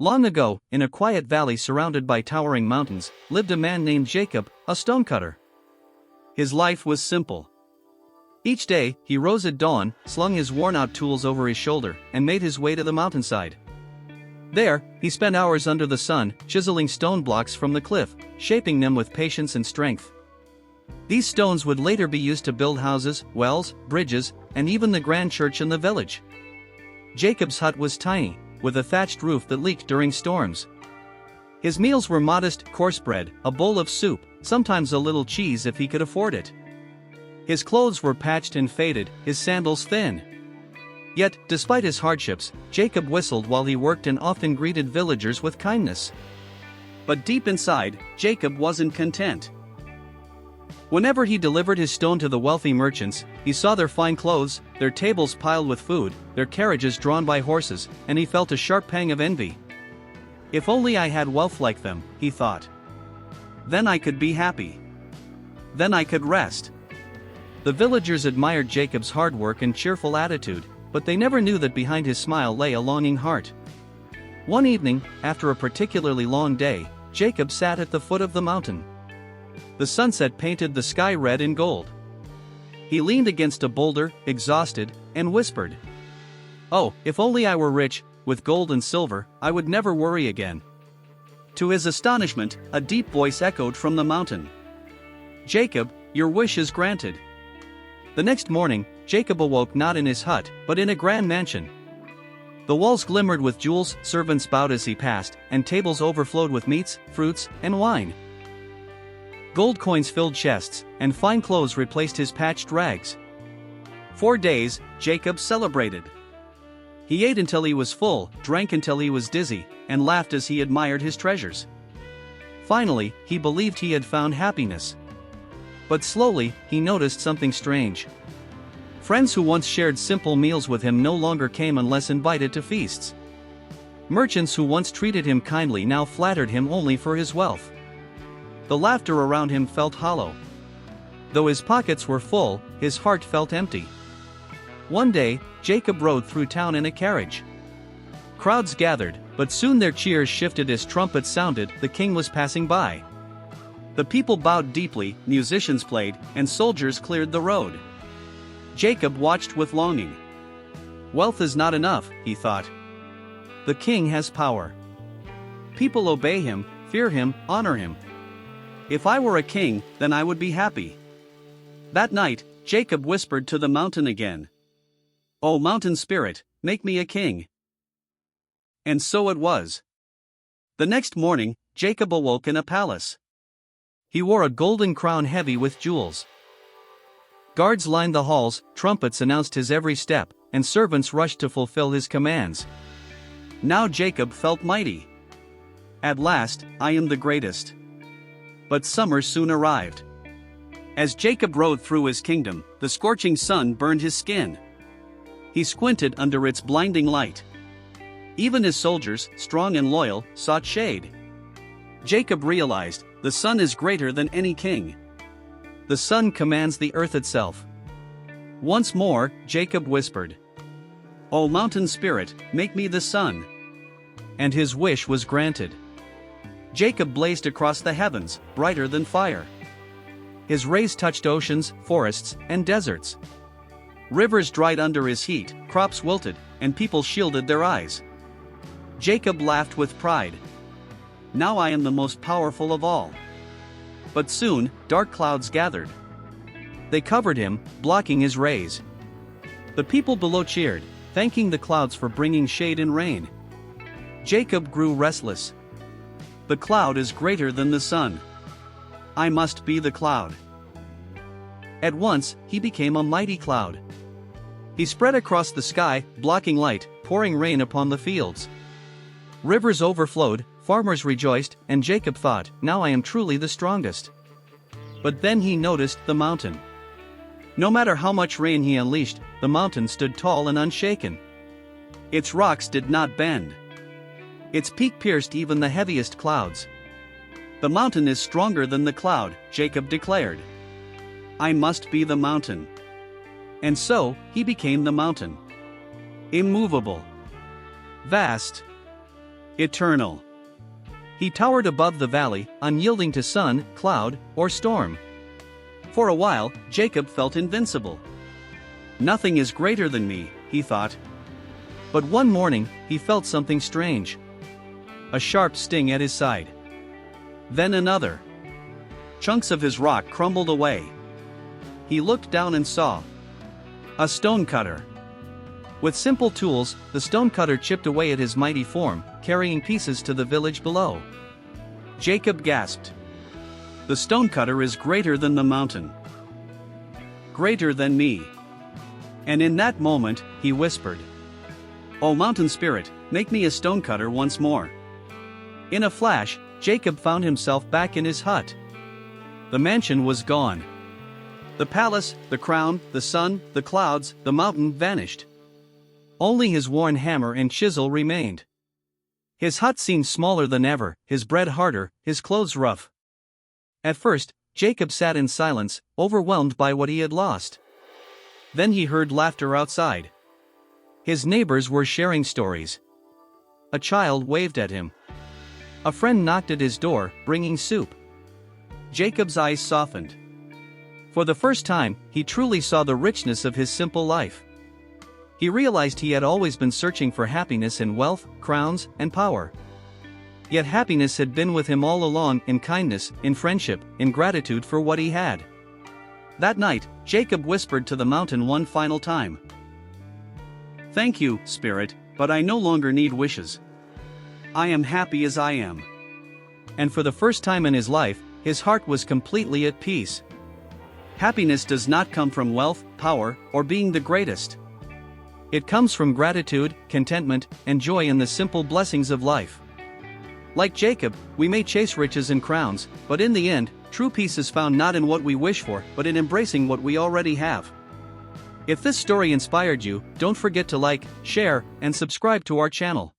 Long ago, in a quiet valley surrounded by towering mountains, lived a man named Jacob, a stonecutter. His life was simple. Each day, he rose at dawn, slung his worn-out tools over his shoulder, and made his way to the mountainside. There, he spent hours under the sun, chiseling stone blocks from the cliff, shaping them with patience and strength. These stones would later be used to build houses, wells, bridges, and even the grand church in the village. Jacob's hut was tiny, with a thatched roof that leaked during storms. His meals were modest, coarse bread, a bowl of soup, sometimes a little cheese if he could afford it. His clothes were patched and faded, his sandals thin. Yet, despite his hardships, Jacob whistled while he worked and often greeted villagers with kindness. But deep inside, Jacob wasn't content. Whenever he delivered his stone to the wealthy merchants, he saw their fine clothes, their tables piled with food, their carriages drawn by horses, and he felt a sharp pang of envy. If only I had wealth like them, he thought. Then I could be happy. Then I could rest. The villagers admired Jacob's hard work and cheerful attitude, but they never knew that behind his smile lay a longing heart. One evening, after a particularly long day, Jacob sat at the foot of the mountain. The sunset painted the sky red and gold. He leaned against a boulder, exhausted, and whispered, "Oh, if only I were rich, with gold and silver, I would never worry again." To his astonishment, a deep voice echoed from the mountain. "Jacob, your wish is granted." The next morning, Jacob awoke not in his hut, but in a grand mansion. The walls glimmered with jewels, servants bowed as he passed, and tables overflowed with meats, fruits, and wine. Gold coins filled chests, and fine clothes replaced his patched rags. 4 days, Jacob celebrated. He ate until he was full, drank until he was dizzy, and laughed as he admired his treasures. Finally, he believed he had found happiness. But slowly, he noticed something strange. Friends who once shared simple meals with him no longer came unless invited to feasts. Merchants who once treated him kindly now flattered him only for his wealth. The laughter around him felt hollow. Though his pockets were full, his heart felt empty. One day, Jacob rode through town in a carriage. Crowds gathered, but soon their cheers shifted as trumpets sounded. The king was passing by. The people bowed deeply, musicians played, and soldiers cleared the road. Jacob watched with longing. Wealth is not enough, he thought. The king has power. People obey him, fear him, honor him. If I were a king, then I would be happy. That night, Jacob whispered to the mountain again. "O mountain spirit, make me a king." And so it was. The next morning, Jacob awoke in a palace. He wore a golden crown heavy with jewels. Guards lined the halls, trumpets announced his every step, and servants rushed to fulfill his commands. Now Jacob felt mighty. At last, I am the greatest. But summer soon arrived. As Jacob rode through his kingdom, the scorching sun burned his skin. He squinted under its blinding light. Even his soldiers, strong and loyal, sought shade. Jacob realized, the sun is greater than any king. The sun commands the earth itself. Once more, Jacob whispered, "O mountain spirit, make me the sun." And his wish was granted. Jacob blazed across the heavens, brighter than fire. His rays touched oceans, forests, and deserts. Rivers dried under his heat, crops wilted, and people shielded their eyes. Jacob laughed with pride. Now I am the most powerful of all. But soon, dark clouds gathered. They covered him, blocking his rays. The people below cheered, thanking the clouds for bringing shade and rain. Jacob grew restless. The cloud is greater than the sun. I must be the cloud. At once, he became a mighty cloud. He spread across the sky, blocking light, pouring rain upon the fields. Rivers overflowed, farmers rejoiced, and Jacob thought, now I am truly the strongest. But then he noticed the mountain. No matter how much rain he unleashed, the mountain stood tall and unshaken. Its rocks did not bend. Its peak pierced even the heaviest clouds. The mountain is stronger than the cloud, Jacob declared. I must be the mountain. And so, he became the mountain. Immovable. Vast. eternal. He towered above the valley, unyielding to sun, cloud, or storm. For a while, Jacob felt invincible. Nothing is greater than me, he thought. But one morning, he felt something strange. A sharp sting at his side. Then another. Chunks of his rock crumbled away. He looked down and saw a stonecutter. With simple tools, the stonecutter chipped away at his mighty form, carrying pieces to the village below. Jacob gasped. The stonecutter is greater than the mountain. Greater than me. And in that moment, he whispered, "O mountain spirit, make me a stonecutter once more." In a flash, Jacob found himself back in his hut. The mansion was gone. The palace, the crown, the sun, the clouds, the mountain vanished. Only his worn hammer and chisel remained. His hut seemed smaller than ever, his bread harder, his clothes rough. At first, Jacob sat in silence, overwhelmed by what he had lost. Then he heard laughter outside. His neighbors were sharing stories. A child waved at him. A friend knocked at his door, bringing soup. Jacob's eyes softened. For the first time, he truly saw the richness of his simple life. He realized he had always been searching for happiness in wealth, crowns, and power. Yet happiness had been with him all along, in kindness, in friendship, in gratitude for what he had. That night, Jacob whispered to the mountain one final time. "Thank you, Spirit, but I no longer need wishes. I am happy as I am." And for the first time in his life, his heart was completely at peace. Happiness does not come from wealth, power, or being the greatest. It comes from gratitude, contentment, and joy in the simple blessings of life. Like Jacob, we may chase riches and crowns, but in the end, true peace is found not in what we wish for, but in embracing what we already have. If this story inspired you, don't forget to like, share, and subscribe to our channel.